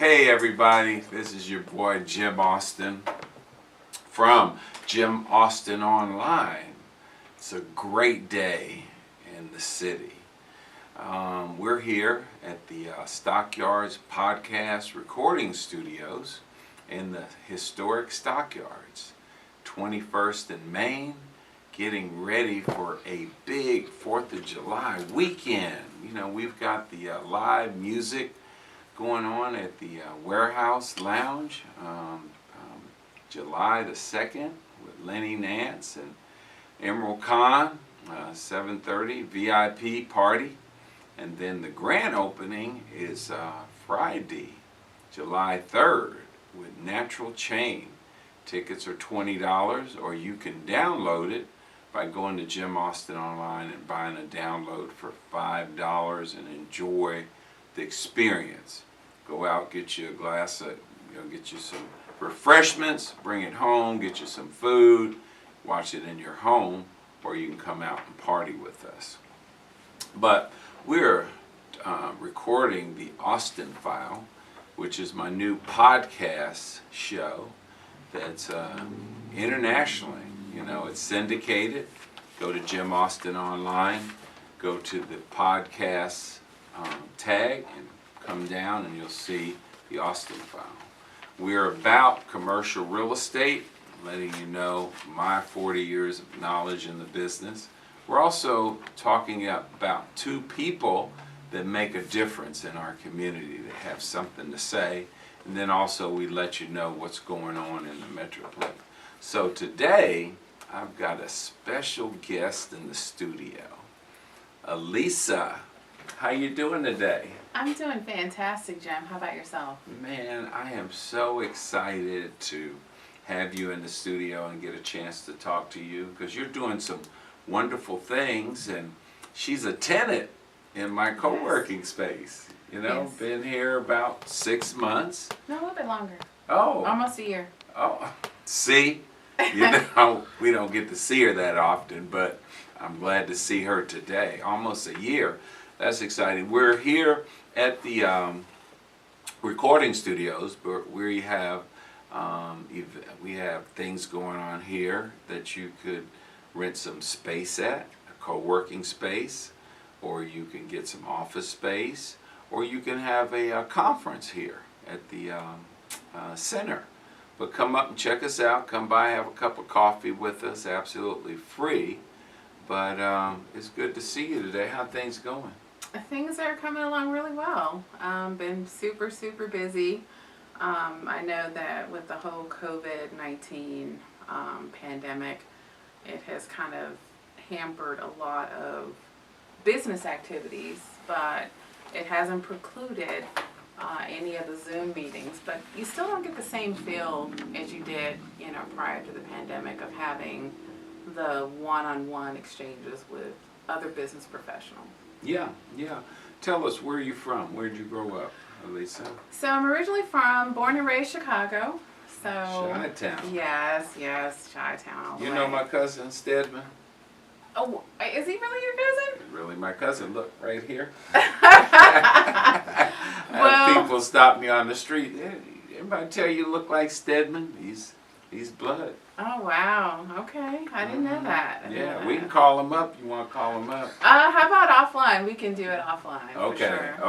Hey everybody, this is your boy Jim Austin from Jim Austin Online. It's a great day in the city. We're here at the Stockyards Podcast Recording Studios in the historic Stockyards, 21st and Main, getting ready for a big 4th of July weekend. You know, we've got the live music going on at the Warehouse Lounge July the 2nd with Lenny Nance and Emerald Khan, 7:30 VIP party. And then the grand opening is Friday, July 3rd with Natural Chain. Tickets are $20, or you can download it by going to Jim Austin Online and buying a download for $5 and enjoy the experience. Go out, get you a glass of, get you some refreshments, bring it home, get you some food, watch it in your home, or you can come out and party with us. But we're recording the Austin File, which is my new podcast show that's internationally. You know, it's syndicated. Go to Jim Austin Online, go to the podcast tag, and come down and you'll see the Austin File. We're about commercial real estate, letting you know my 40 years of knowledge in the business. We're also talking about two people that make a difference in our community, that have something to say, and then also we let you know what's going on in the Metroplex. So today, I've got a special guest in the studio. Alisa, how you doing today? I'm doing fantastic, Jim. How about yourself? Man, I am so excited to have you in the studio and get a chance to talk to you, because you're doing some wonderful things, and she's a tenant in my co-working space. You know, Yes. Been here about 6 months. No, a little bit longer. Oh. Almost a year. Oh, see? You know, we don't get to see her that often, but I'm glad to see her today. Almost a year. That's exciting. We're here at the recording studios, but we have things going on here that you could rent some space at, a co-working space, or you can get some office space, or you can have a conference here at the center. But come up and check us out. Come by, have a cup of coffee with us, absolutely free. But it's good to see you today. How things going? Things are coming along really well. Been super, super busy. I know that with the whole COVID-19 pandemic, it has kind of hampered a lot of business activities, but it hasn't precluded any of the Zoom meetings. But you still don't get the same feel as you did, prior to the pandemic, of having the one-on-one exchanges with other business professionals. Yeah. Tell us, where are you from? Where did you grow up, Alisa? So I'm originally born and raised Chicago. So Chi-town. Yes, Chi-town all the You way. know my cousin Stedman? Oh, is he really your cousin? Really my cousin. Look, right here. Well, People stop me on the street. Everybody tell you look like Stedman? He's blood. Oh, wow. Okay. I didn't know that. Yeah, we can call him up. You want to call him up? How about offline? We can do it offline. Okay, for sure.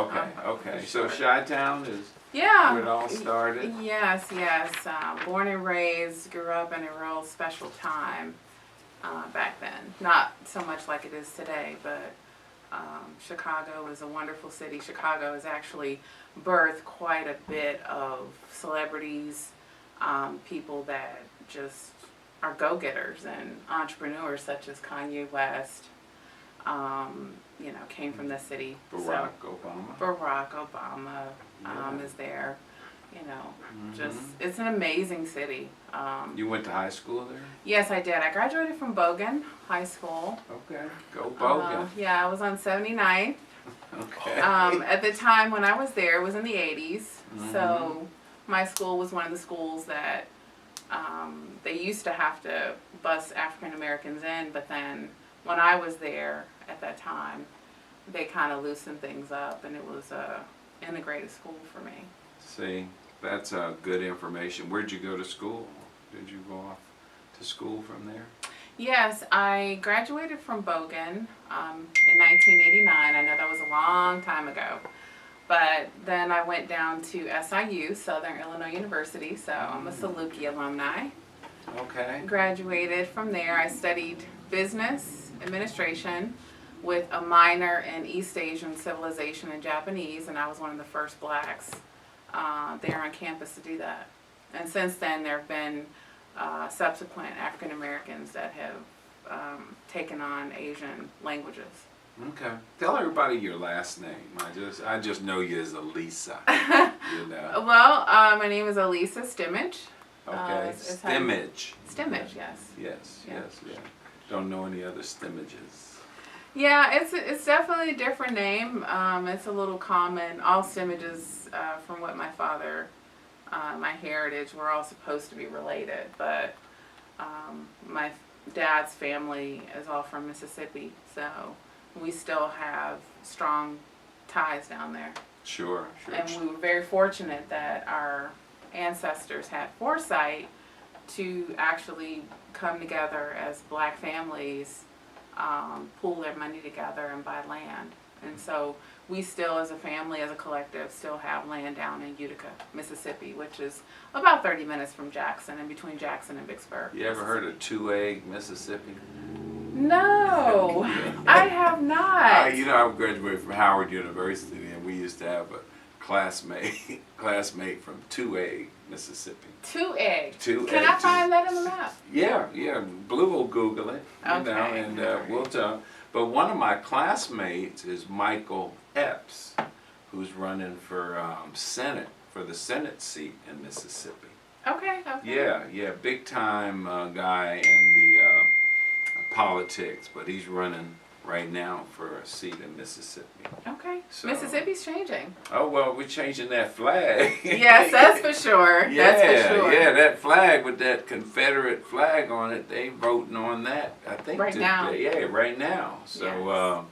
okay. For So sure. Chi-town is Yeah. where it all started? Yes. Born and raised, grew up in a real special time back then. Not so much like it is today, but Chicago is a wonderful city. Chicago has actually birthed quite a bit of celebrities, people that just are go-getters and entrepreneurs, such as Kanye West, came from the city. Barack Obama. Barack Obama is there. Just, it's an amazing city. You went to high school there? Yes, I did. I graduated from Bogan High School. Okay, go Bogan. Yeah, I was on 79th. Okay. At the time when I was there, it was in the 80s. So my school was one of the schools that they used to have to bus African Americans in, but then when I was there at that time, they kind of loosened things up, and it was a integrated school for me. See, that's good information. Where'd you go to school? Did you go off to school from there? Yes, I graduated from Bogan in 1989. I know that was a long time ago. But then I went down to SIU, Southern Illinois University, so I'm a Saluki alumni. Okay. Graduated from there. I studied business administration with a minor in East Asian civilization and Japanese, and I was one of the first blacks there on campus to do that. And since then, there have been subsequent African Americans that have taken on Asian languages. Okay. Tell everybody your last name. I just know you as Alisa. You know. Well, my name is Alisa Stimage. Okay. Stimage. Stimage, yes. Yes. Yeah. Yes. Yeah. Don't know any other Stimages. Yeah, it's definitely a different name. It's a little common. All Stimages, from what my father, my heritage, we're all supposed to be related, but my dad's family is all from Mississippi, so we still have strong ties down there. Sure. And we were very fortunate that our ancestors had foresight to actually come together as black families, pool their money together and buy land. And so we still, as a family, as a collective, still have land down in Utica, Mississippi, which is about 30 minutes from Jackson, and between Jackson and Vicksburg. You ever heard of Two-Egg, Mississippi? No, I have not. I graduated from Howard University, and we used to have a classmate from Two-Egg, Mississippi. Two-Egg. Two-Egg. Can I find that in the map? Yeah. Blue will Google it, and we'll talk. But one of my classmates is Michael Epps, who's running for the Senate seat in Mississippi. Okay. Yeah, big time guy in the politics, but he's running right now for a seat in Mississippi. Okay. So, Mississippi's changing. Oh, well, we're changing that flag. Yes, that's for sure. Yeah, that's for sure. Yeah, that flag with that Confederate flag on it, they voting on that, I think. Right now. Yeah, right now. So,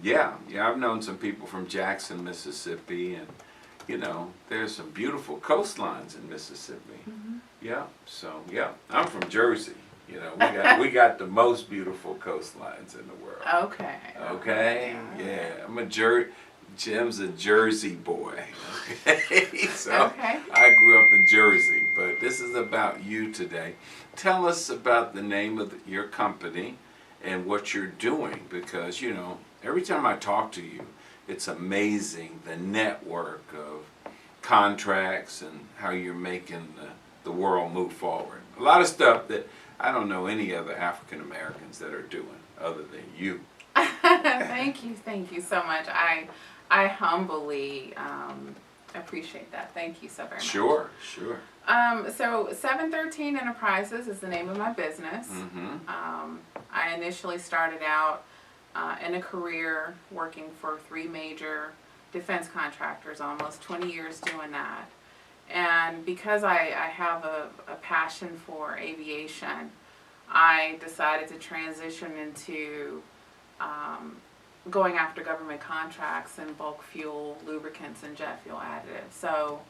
yes. I've known some people from Jackson, Mississippi, and, there's some beautiful coastlines in Mississippi. Mm-hmm. Yeah, so, I'm from Jersey. We got the most beautiful coastlines in the world. Okay. Okay? Yeah. Jim's a Jersey boy. Okay? So Okay. I grew up in Jersey, but this is about you today. Tell us about the name of your company and what you're doing, because, every time I talk to you, it's amazing the network of contracts and how you're making the world move forward. A lot of stuff that I don't know any other African Americans that are doing other than you. Thank you so much. I humbly appreciate that. Thank you so very much. Sure. So 713 Enterprises is the name of my business. Mm-hmm. I initially started out in a career working for 3 major defense contractors, almost 20 years doing that. And because I have a passion for aviation, I decided to transition into going after government contracts in bulk fuel, lubricants, and jet fuel additives. So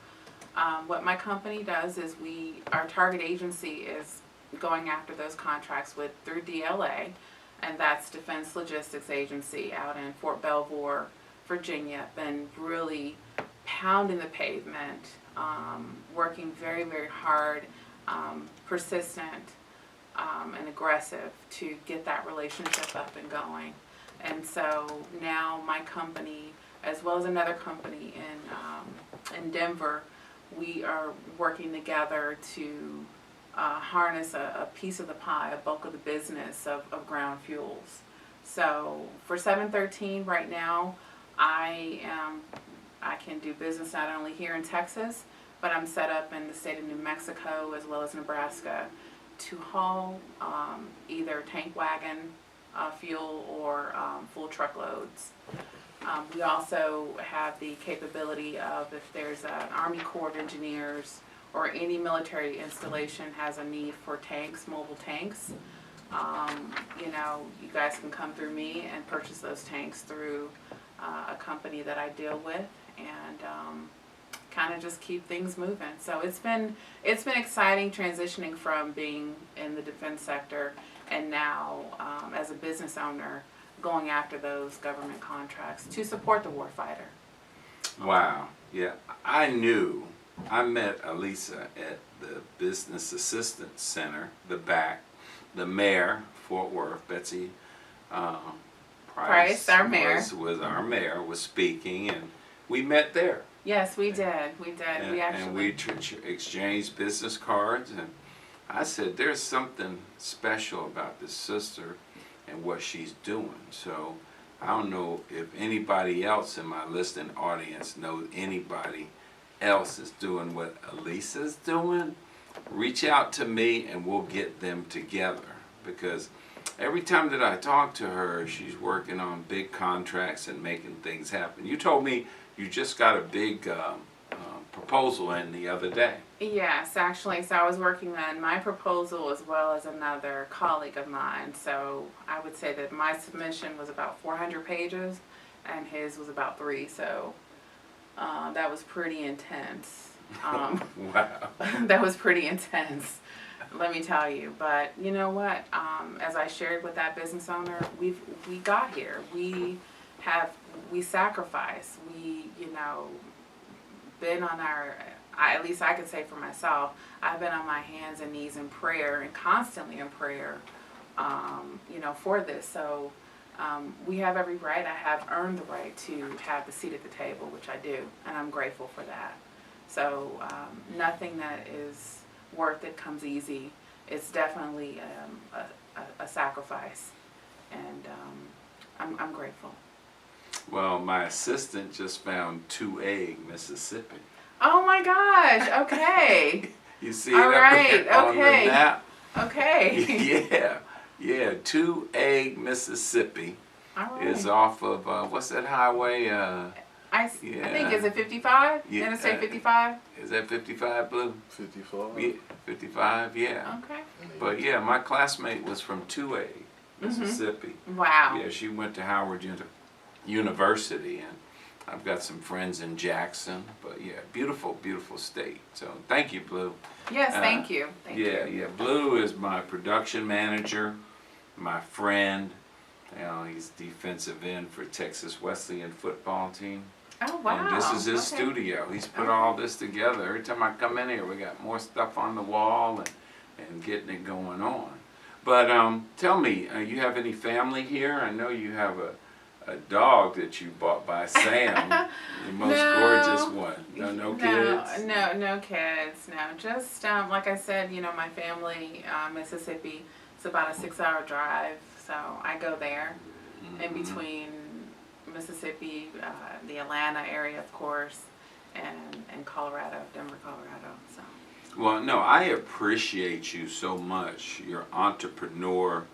what my company does is our target agency is going after those contracts through DLA, and that's Defense Logistics Agency out in Fort Belvoir, Virginia. Been really pounding the pavement, working very, very hard, persistent, and aggressive to get that relationship up and going. And so now my company, as well as another company in Denver, we are working together to harness a piece of the pie, a bulk of the business of ground fuels. So for 713 right now, I can do business not only here in Texas, but I'm set up in the state of New Mexico as well as Nebraska to haul either tank wagon fuel or full truckloads. We also have the capability of, if there's an Army Corps of Engineers or any military installation has a need for tanks, mobile tanks, you guys can come through me and purchase those tanks through a company that I deal with, and kind of just keep things moving. So it's been exciting transitioning from being in the defense sector and now as a business owner going after those government contracts to support the warfighter. Wow. Yeah. I met Alisa at the Business Assistance Center, the BAC, the mayor, Fort Worth, Betsy Price, our mayor. Was our mayor, was speaking, and we met there. Yes, we did. We did. And we exchanged business cards, and I said, there's something special about this sister and what she's doing. So I don't know if anybody else in my listening audience knows anybody else is doing what Alisa's doing. Reach out to me and we'll get them together, because every time that I talk to her, she's working on big contracts and making things happen. You told me you just got a big proposal in the other day. Yes, actually. So I was working on my proposal as well as another colleague of mine. So I would say that my submission was about 400 pages and his was about 3. So that was pretty intense. Wow. That was pretty intense, let me tell you. But you know what? As I shared with that business owner, we got here. We sacrificed. We, been on at least I could say for myself, I've been on my hands and knees in prayer and constantly in prayer, for this. So we have every right. I have earned the right to have the seat at the table, which I do, and I'm grateful for that. So nothing that is worth it comes easy. It's definitely a sacrifice, and I'm grateful. Well, my assistant just found 2 Egg, Mississippi. Oh my gosh! Okay. You see All it right. on the Okay. map? Okay. Yeah. 2 Egg, Mississippi All right. is off of what's that highway? I think, is it 55? Yeah, Interstate 55? Is that 55, Blue? 55. Yeah, 55. Yeah. Okay. But yeah, my classmate was from 2 Egg, Mississippi. Wow. Yeah, she went to Howard University, and I've got some friends in Jackson. But yeah, beautiful, beautiful state. So thank you, Blue. Yes, thank you. Thank you. Yeah. Blue is my production manager, my friend. He's defensive end for Texas Wesleyan football team. Oh, wow. And this is his Okay. studio. He's put all this together. Every time I come in here, we got more stuff on the wall and getting it going on. But tell me, you have any family here? I know you have a dog that you bought by Sam, the most gorgeous one. No kids? No kids. No, just like I said, my family, Mississippi, it's about a 6-hour drive, so I go there in between Mississippi, the Atlanta area, of course, and Colorado, Denver, Colorado. So. Well, no, I appreciate you so much, your entrepreneur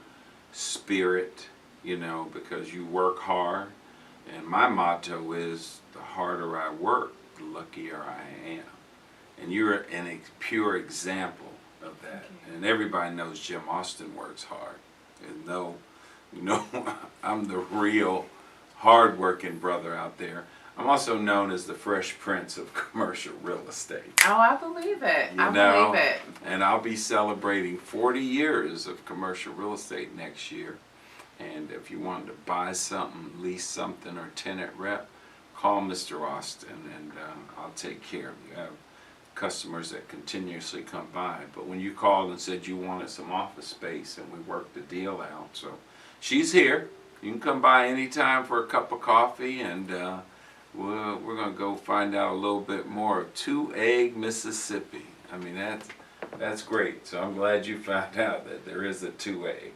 spirit, because you work hard. And my motto is, the harder I work, the luckier I am. And you're a pure example of that. And everybody knows Jim Austin works hard. And I'm the real hard-working brother out there. I'm also known as the Fresh Prince of commercial real estate. Oh, I believe it. I believe it. And I'll be celebrating 40 years of commercial real estate next year. And if you wanted to buy something, lease something, or tenant rep, call Mr. Austin, and I'll take care of you. I have customers that continuously come by. But when you called and said you wanted some office space, and we worked the deal out, so she's here. You can come by anytime for a cup of coffee, and we're going to go find out a little bit more of 2 Egg, Mississippi. I mean, that's great. So I'm glad you found out that there is a 2 Egg.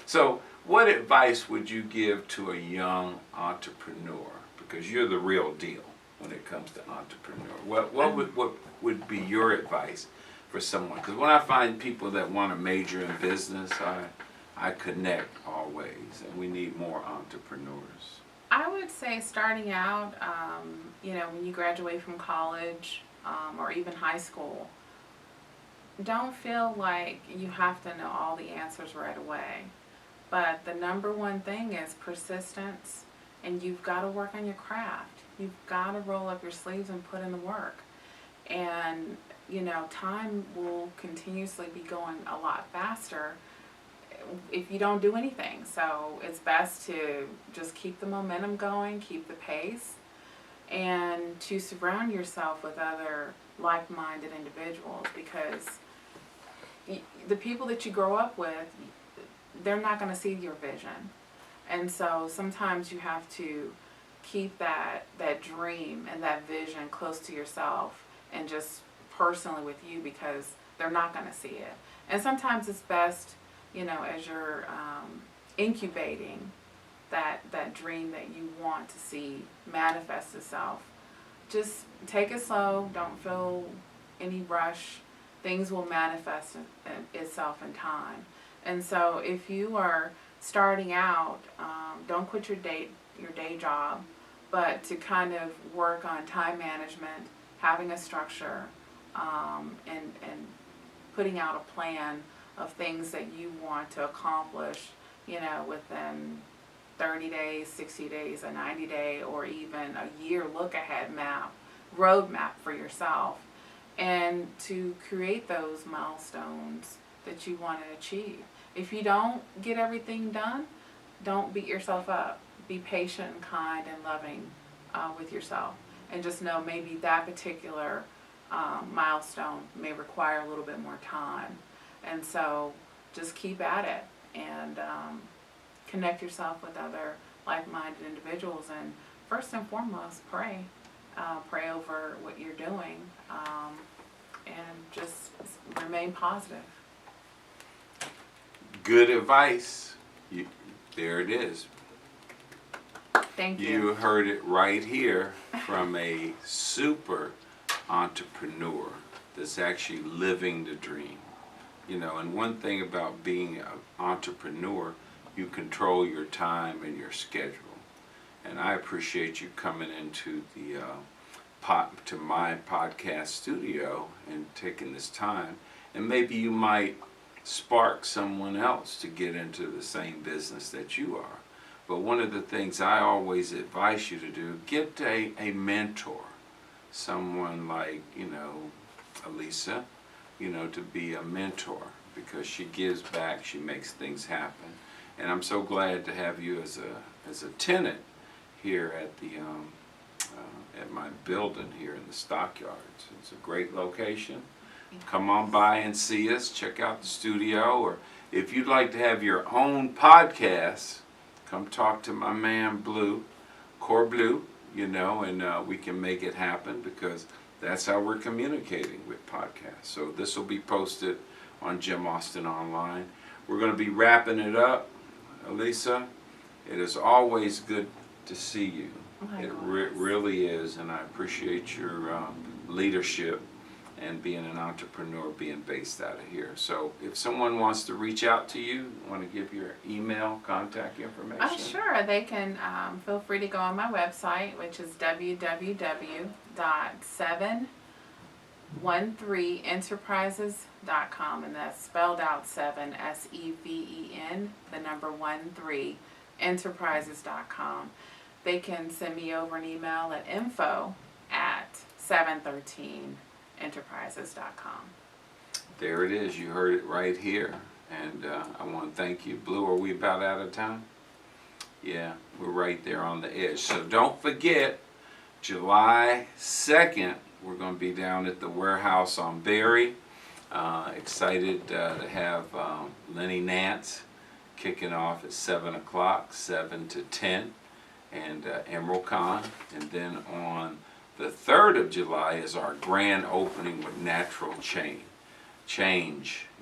So what advice would you give to a young entrepreneur? Because you're the real deal when it comes to entrepreneur. What would be your advice for someone? Because when I find people that want to major in business, I connect always, and we need more entrepreneurs. I would say starting out, when you graduate from college or even high school, don't feel like you have to know all the answers right away. But the number one thing is persistence, and you've got to work on your craft. You've got to roll up your sleeves and put in the work. And, time will continuously be going a lot faster if you don't do anything. So it's best to just keep the momentum going, keep the pace, and to surround yourself with other like-minded individuals, because the people that you grow up with, they're not going to see your vision. And so sometimes you have to keep that dream and that vision close to yourself and just personally with you, because they're not going to see it. And sometimes it's best, as you're incubating that dream that you want to see manifest itself, just take it slow. Don't feel any rush. Things will manifest itself in time. And so if you are starting out, don't quit your day job, but to kind of work on time management, having a structure, and putting out a plan of things that you want to accomplish, within 30 days, 60 days, a 90-day, or even a year look-ahead roadmap for yourself, and to create those milestones that you want to achieve. If you don't get everything done, don't beat yourself up. Be patient and kind and loving with yourself. And just know maybe that particular milestone may require a little bit more time. And so just keep at it, and connect yourself with other like-minded individuals. And first and foremost, pray. Pray over what you're doing, and just remain positive. Good advice. There it is. Thank you. You heard it right here from a super entrepreneur that's actually living the dream. And one thing about being an entrepreneur, you control your time and your schedule. And I appreciate you coming into the to my podcast studio and taking this time. And maybe you might spark someone else to get into the same business that you are. But one of the things I always advise you to do, get a mentor, someone like, Alisa, to be a mentor, because she gives back, she makes things happen. And I'm so glad to have you as a tenant here at the at my building here in the Stockyards. It's a great location. Come on by and see us. Check out the studio. Or if you'd like to have your own podcast, come talk to my man Core Blue, and we can make it happen, because that's how we're communicating with podcasts. So this will be posted on Jim Austin Online. We're going to be wrapping it up. Alisa, it is always good to see you. It really is, and I appreciate your leadership and being an entrepreneur, being based out of here. So if someone wants to reach out to you, want to give your email, contact information? Sure. They can feel free to go on my website, which is www.713enterprises.com, and that's spelled out 7, SEVEN, the number 13, enterprises.com. They can send me over an email at info@713enterprises.com. There it is. You heard it right here. And I want to thank you. Blue, are we about out of time? Yeah, we're right there on the edge. So don't forget, July 2nd, we're going to be down at the warehouse on Berry. Excited to have Lenny Nance kicking off at 7 o'clock, 7 to 10, and Emerald Khan. And then on the 3rd of July is our grand opening with Natural Change.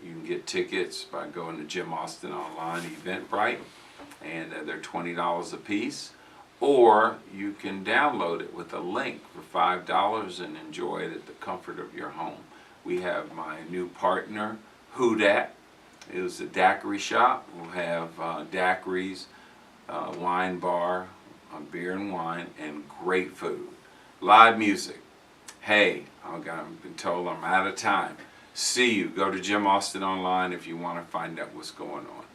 You can get tickets by going to Jim Austin Online Eventbrite, and they're $20 a piece. Or you can download it with a link for $5 and enjoy it at the comfort of your home. We have my new partner, Who Dat. It was a daiquiri shop. We'll have daiquiris, wine bar, beer and wine, and great food. Live music. Hey, I've been told I'm out of time. See you. Go to Jim Austin Online if you want to find out what's going on.